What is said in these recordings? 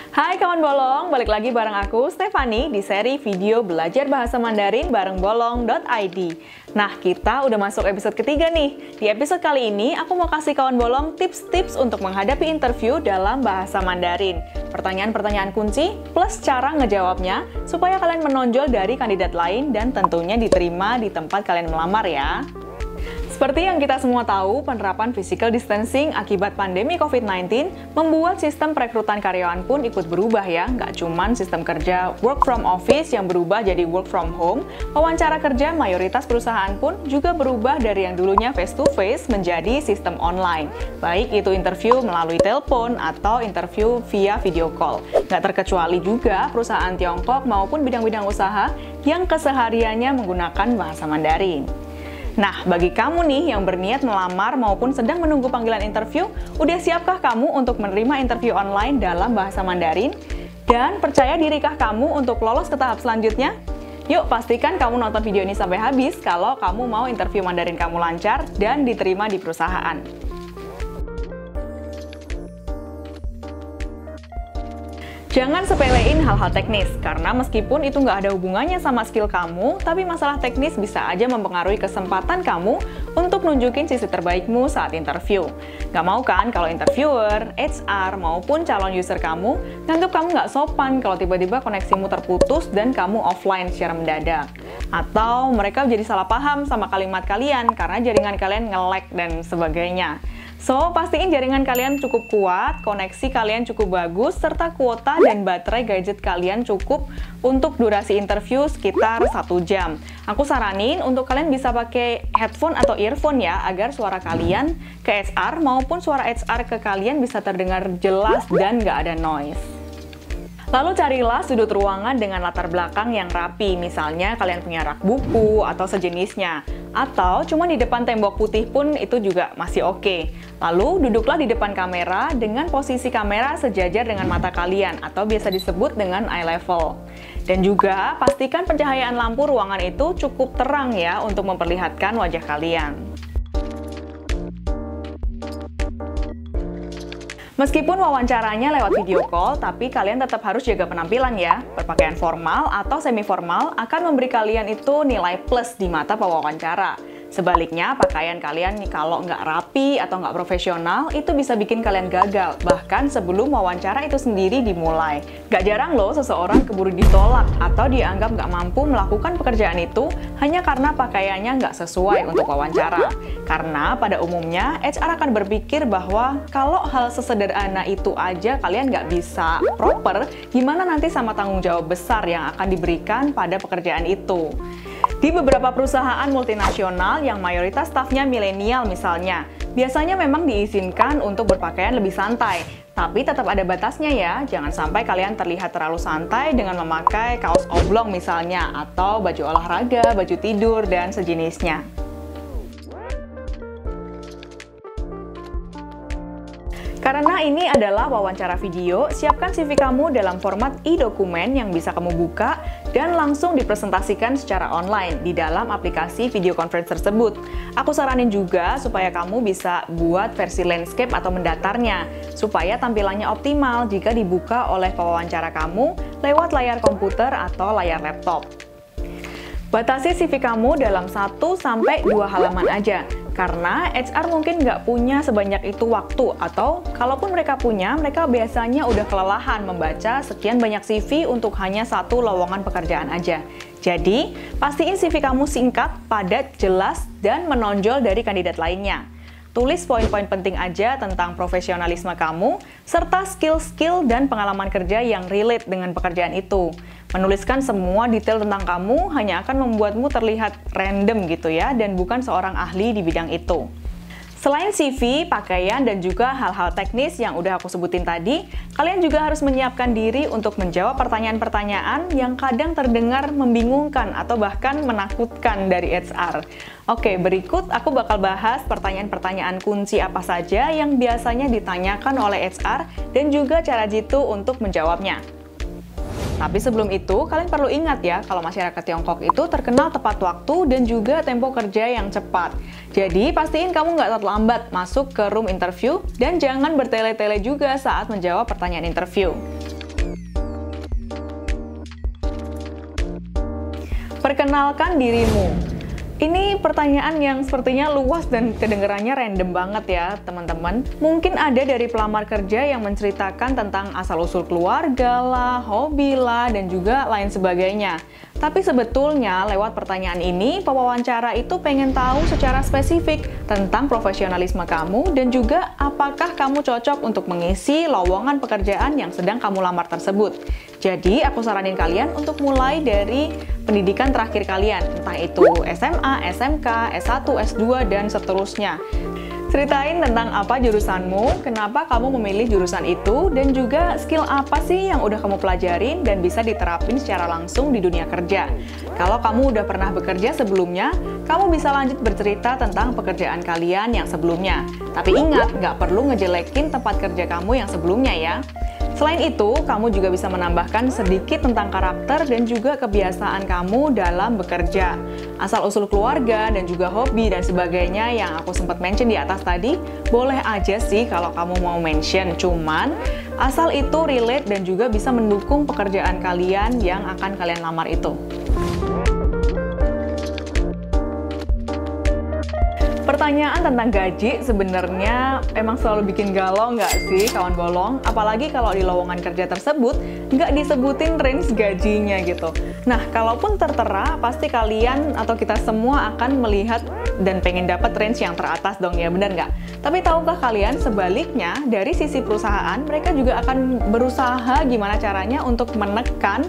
Hai kawan bolong, balik lagi bareng aku, Stefani, di seri video belajar bahasa Mandarin bareng bolong.id. Nah, kita udah masuk episode ketiga nih. Di episode kali ini, aku mau kasih kawan bolong tips-tips untuk menghadapi interview dalam bahasa Mandarin. Pertanyaan-pertanyaan kunci, plus cara ngejawabnya, supaya kalian menonjol dari kandidat lain dan tentunya diterima di tempat kalian melamar ya. Seperti yang kita semua tahu, penerapan physical distancing akibat pandemi COVID-19 membuat sistem perekrutan karyawan pun ikut berubah ya. Nggak cuman sistem kerja work from office yang berubah jadi work from home, wawancara kerja mayoritas perusahaan pun juga berubah dari yang dulunya face-to-face menjadi sistem online. Baik itu interview melalui telepon atau interview via video call. Nggak terkecuali juga perusahaan Tiongkok maupun bidang-bidang usaha yang kesehariannya menggunakan bahasa Mandarin. Nah, bagi kamu nih yang berniat melamar maupun sedang menunggu panggilan interview, udah siapkah kamu untuk menerima interview online dalam bahasa Mandarin? Dan percaya dirikah kamu untuk lolos ke tahap selanjutnya? Yuk, pastikan kamu nonton video ini sampai habis kalau kamu mau interview Mandarin kamu lancar dan diterima di perusahaan. Jangan sepelein hal-hal teknis, karena meskipun itu nggak ada hubungannya sama skill kamu, tapi masalah teknis bisa aja mempengaruhi kesempatan kamu untuk nunjukin sisi terbaikmu saat interview. Nggak mau kan kalau interviewer, HR, maupun calon user kamu nganggap kamu nggak sopan kalau tiba-tiba koneksimu terputus dan kamu offline secara mendadak. Atau mereka jadi salah paham sama kalimat kalian karena jaringan kalian nge-lag dan sebagainya. So, pastiin jaringan kalian cukup kuat, koneksi kalian cukup bagus, serta kuota dan baterai gadget kalian cukup untuk durasi interview sekitar 1 jam. Aku saranin untuk kalian bisa pakai headphone atau earphone ya, agar suara kalian ke HR maupun suara HR ke kalian bisa terdengar jelas dan nggak ada noise. Lalu carilah sudut ruangan dengan latar belakang yang rapi, misalnya kalian punya rak buku atau sejenisnya. Atau cuma di depan tembok putih pun itu juga masih oke. Lalu duduklah di depan kamera dengan posisi kamera sejajar dengan mata kalian atau biasa disebut dengan eye level. Dan juga pastikan pencahayaan lampu ruangan itu cukup terang ya untuk memperlihatkan wajah kalian. Meskipun wawancaranya lewat video call, tapi kalian tetap harus jaga penampilan ya. Berpakaian formal atau semi-formal akan memberi kalian itu nilai plus di mata pewawancara. Sebaliknya, pakaian kalian kalau nggak rapi atau nggak profesional, itu bisa bikin kalian gagal, bahkan sebelum wawancara itu sendiri dimulai. Nggak jarang loh seseorang keburu ditolak atau dianggap nggak mampu melakukan pekerjaan itu hanya karena pakaiannya nggak sesuai untuk wawancara. Karena pada umumnya, HR akan berpikir bahwa kalau hal sesederhana itu aja kalian nggak bisa proper, gimana nanti sama tanggung jawab besar yang akan diberikan pada pekerjaan itu. Di beberapa perusahaan multinasional yang mayoritas stafnya milenial misalnya, biasanya memang diizinkan untuk berpakaian lebih santai. Tapi tetap ada batasnya ya, jangan sampai kalian terlihat terlalu santai dengan memakai kaos oblong misalnya, atau baju olahraga, baju tidur, dan sejenisnya. Karena ini adalah wawancara video, siapkan CV kamu dalam format e-dokumen yang bisa kamu buka dan langsung dipresentasikan secara online di dalam aplikasi video conference tersebut. Aku saranin juga supaya kamu bisa buat versi landscape atau mendatarnya, supaya tampilannya optimal jika dibuka oleh pewawancara kamu lewat layar komputer atau layar laptop. Batasi CV kamu dalam 1-2 halaman aja, karena HR mungkin nggak punya sebanyak itu waktu, atau kalaupun mereka punya, mereka biasanya udah kelelahan membaca sekian banyak CV untuk hanya 1 lowongan pekerjaan aja. Jadi, pastiin CV kamu singkat, padat, jelas, dan menonjol dari kandidat lainnya. Tulis poin-poin penting aja tentang profesionalisme kamu, serta skill-skill dan pengalaman kerja yang relate dengan pekerjaan itu. Menuliskan semua detail tentang kamu hanya akan membuatmu terlihat random gitu ya, dan bukan seorang ahli di bidang itu. Selain CV, pakaian, dan juga hal-hal teknis yang udah aku sebutin tadi, kalian juga harus menyiapkan diri untuk menjawab pertanyaan-pertanyaan yang kadang terdengar membingungkan atau bahkan menakutkan dari HR. Oke, berikut aku bakal bahas pertanyaan-pertanyaan kunci apa saja yang biasanya ditanyakan oleh HR dan juga cara jitu untuk menjawabnya. Tapi sebelum itu, kalian perlu ingat ya, kalau masyarakat Tiongkok itu terkenal tepat waktu dan juga tempo kerja yang cepat. Jadi, pastiin kamu nggak terlambat masuk ke room interview dan jangan bertele-tele juga saat menjawab pertanyaan interview. Kenalkan dirimu. Ini pertanyaan yang sepertinya luas dan kedengarannya random banget ya, teman-teman. Mungkin ada dari pelamar kerja yang menceritakan tentang asal-usul keluarga lah, hobi lah, dan juga lain sebagainya. Tapi sebetulnya lewat pertanyaan ini, pewawancara itu pengen tahu secara spesifik tentang profesionalisme kamu dan juga apakah kamu cocok untuk mengisi lowongan pekerjaan yang sedang kamu lamar tersebut. Jadi, aku saranin kalian untuk mulai dari pendidikan terakhir kalian, entah itu SMA, SMK, S1, S2, dan seterusnya. Ceritain tentang apa jurusanmu, kenapa kamu memilih jurusan itu, dan juga skill apa sih yang udah kamu pelajarin dan bisa diterapin secara langsung di dunia kerja. Kalau kamu udah pernah bekerja sebelumnya, kamu bisa lanjut bercerita tentang pekerjaan kalian yang sebelumnya. Tapi ingat, nggak perlu ngejelekin tempat kerja kamu yang sebelumnya ya. Selain itu, kamu juga bisa menambahkan sedikit tentang karakter dan juga kebiasaan kamu dalam bekerja. Asal-usul keluarga dan juga hobi dan sebagainya yang aku sempat mention di atas tadi, boleh aja sih kalau kamu mau mention, cuman asal itu relate dan juga bisa mendukung pekerjaan kalian yang akan kalian lamar itu. Pertanyaan tentang gaji sebenarnya emang selalu bikin galau nggak sih kawan bolong? Apalagi kalau di lowongan kerja tersebut nggak disebutin range gajinya gitu. Nah, kalaupun tertera, pasti kalian atau kita semua akan melihat dan pengen dapat range yang teratas dong ya, bener nggak? Tapi tahukah kalian sebaliknya, dari sisi perusahaan, mereka juga akan berusaha gimana caranya untuk menekan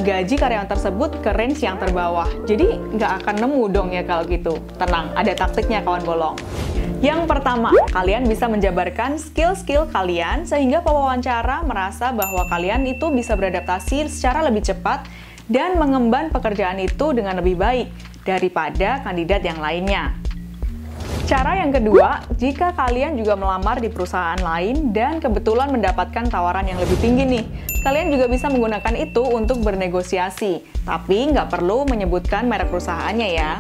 gaji karyawan tersebut ke range yang terbawah. Jadi nggak akan nemu dong ya kalau gitu. Tenang, ada taktiknya kawan bolong. Yang pertama, kalian bisa menjabarkan skill-skill kalian sehingga pewawancara merasa bahwa kalian itu bisa beradaptasi secara lebih cepat dan mengemban pekerjaan itu dengan lebih baik daripada kandidat yang lainnya. Cara yang kedua, jika kalian juga melamar di perusahaan lain dan kebetulan mendapatkan tawaran yang lebih tinggi nih, kalian juga bisa menggunakan itu untuk bernegosiasi, tapi nggak perlu menyebutkan merek perusahaannya ya.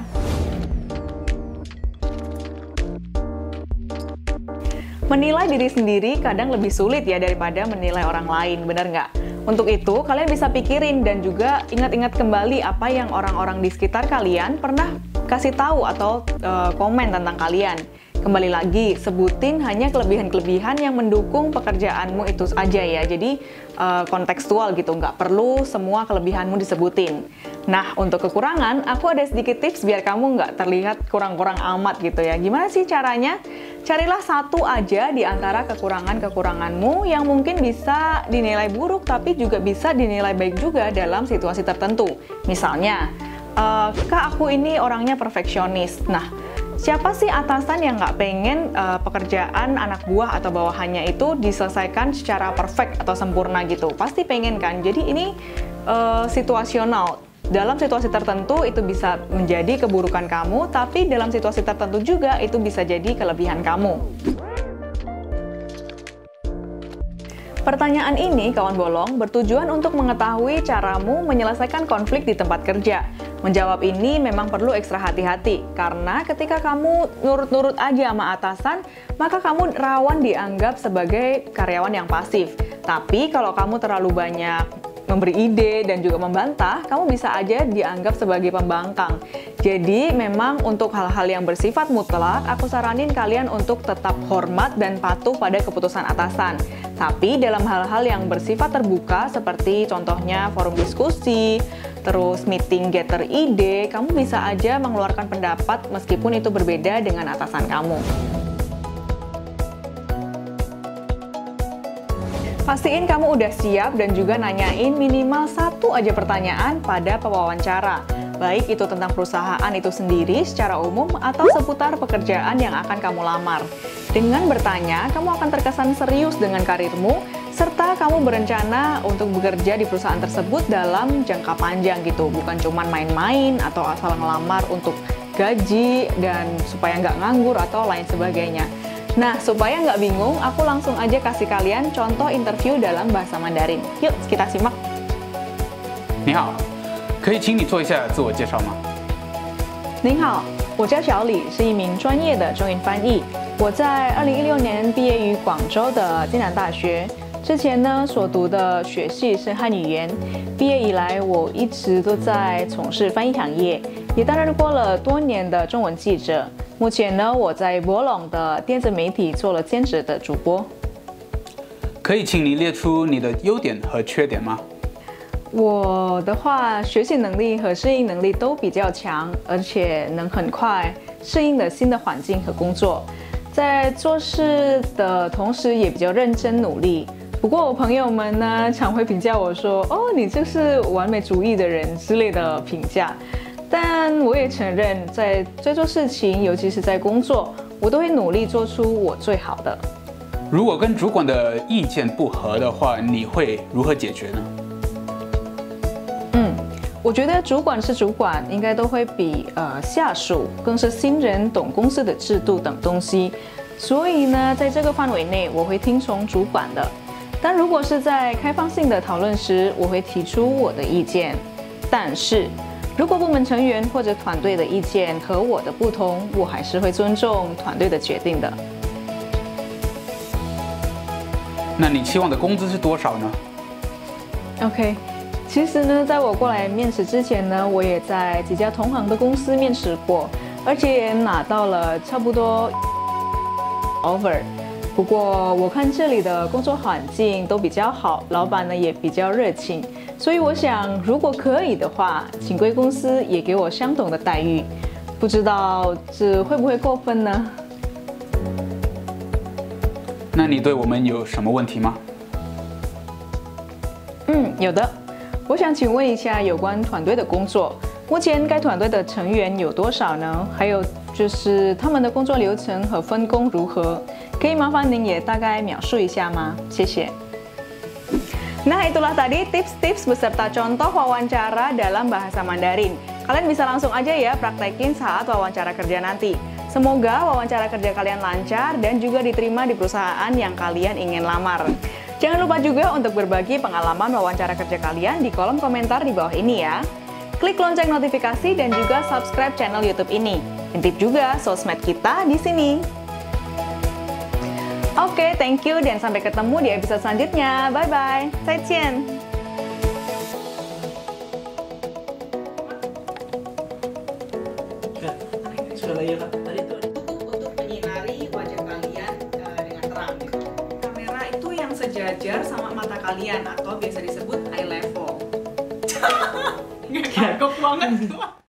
Menilai diri sendiri kadang lebih sulit ya daripada menilai orang lain, bener nggak? Untuk itu, kalian bisa pikirin dan juga ingat-ingat kembali apa yang orang-orang di sekitar kalian pernah kasih tahu atau komen tentang kalian. Kembali lagi, sebutin hanya kelebihan-kelebihan yang mendukung pekerjaanmu itu aja ya. Jadi kontekstual gitu, nggak perlu semua kelebihanmu disebutin. Nah, untuk kekurangan, aku ada sedikit tips biar kamu nggak terlihat kurang-kurang amat gitu ya. Gimana sih caranya? Carilah satu aja di antara kekurangan-kekuranganmu yang mungkin bisa dinilai buruk tapi juga bisa dinilai baik juga dalam situasi tertentu. Misalnya, Kak, aku ini orangnya perfeksionis. Nah, siapa sih atasan yang nggak pengen pekerjaan anak buah atau bawahannya itu diselesaikan secara perfect atau sempurna gitu? Pasti pengen kan? Jadi ini situasional. Dalam situasi tertentu itu bisa menjadi keburukan kamu, tapi dalam situasi tertentu juga itu bisa jadi kelebihan kamu. Pertanyaan ini, kawan bolong, bertujuan untuk mengetahui caramu menyelesaikan konflik di tempat kerja. Menjawab ini memang perlu ekstra hati-hati, karena ketika kamu nurut-nurut aja sama atasan, maka kamu rawan dianggap sebagai karyawan yang pasif. Tapi kalau kamu terlalu banyak memberi ide dan juga membantah, kamu bisa aja dianggap sebagai pembangkang. Jadi memang untuk hal-hal yang bersifat mutlak, aku saranin kalian untuk tetap hormat dan patuh pada keputusan atasan. Tapi dalam hal-hal yang bersifat terbuka seperti contohnya forum diskusi, terus meeting gather ide, kamu bisa aja mengeluarkan pendapat meskipun itu berbeda dengan atasan kamu. Pastiin kamu udah siap dan juga nanyain minimal satu aja pertanyaan pada pewawancara. Baik itu tentang perusahaan itu sendiri secara umum atau seputar pekerjaan yang akan kamu lamar. Dengan bertanya, kamu akan terkesan serius dengan karirmu, serta kamu berencana untuk bekerja di perusahaan tersebut dalam jangka panjang gitu. Bukan cuma main-main atau asal ngelamar untuk gaji dan supaya nggak nganggur atau lain sebagainya. Nah, supaya nggak bingung, aku langsung aja kasih kalian contoh interview dalam bahasa Mandarin. Yuk, kita simak. 你好，可以请你做一下自我介绍吗？您好，我叫小李，是一名专业的中英翻译。我在2016年毕业于广州的暨南大学。之之前呢所读的学系是汉语言，毕业以来我一直都在从事翻译行业，也担任过了多年的中文记者。目前呢，我在博朗的电子媒体做了兼职的主播。可以请你列出你的优点和缺点吗？我的话，学习能力和适应能力都比较强，而且能很快适应了新的环境和工作。在做事的同时也比较认真努力。不过我朋友们呢，常会评价我说：“哦，你就是完美主义的人”之类的评价。但我也承认，在做事情，尤其是在工作，我都会努力做出我最好的。如果跟主管的意见不合的话，你会如何解决呢？我觉得主管是主管，应该都会比下属更是新人懂公司的制度等东西。所以呢，在这个范围内，我会听从主管的。但如果是在开放性的讨论时，我会提出我的意见。但是，如果部门成员或者团队的意见和我的不同，我还是会尊重团队的决定的。那你期望的工资是多少呢 ？OK。其实呢，在我过来面试之前呢，我也在几家同行的公司面试过，而且也拿到了差不多 offer。不过我看这里的工作环境都比较好，老板呢也比较热情，所以我想，如果可以的话，请贵公司也给我相同的待遇。不知道这会不会过分呢？那你对我们有什么问题吗？有的。我想请问一下有关团队的工作，目前该团队的成员有多少呢？还有就是他们的工作流程和分工如何？可以麻烦您也大概描述一下吗？谢谢。Nah, itulah tadi tips-tips beserta contoh wawancara dalam bahasa Mandarin. Kalian bisa langsung aja ya praktekin saat wawancara kerja nanti. Semoga wawancara kerja kalian lancar dan juga diterima di perusahaan yang kalian ingin lamar. Jangan lupa juga untuk berbagi pengalaman wawancara kerja kalian di kolom komentar di bawah ini ya. Klik lonceng notifikasi dan juga subscribe channel YouTube ini. Intip juga sosmed kita di sini. Oke, thank you dan sampai ketemu di episode selanjutnya. Bye-bye. 再见. Sekali lagi Kak, tadi itu Untuk menyinari wajah kalian dengan terang gitu. Kamera itu yang sejajar sama mata kalian atau biasa disebut eye level. Nggak kagok banget.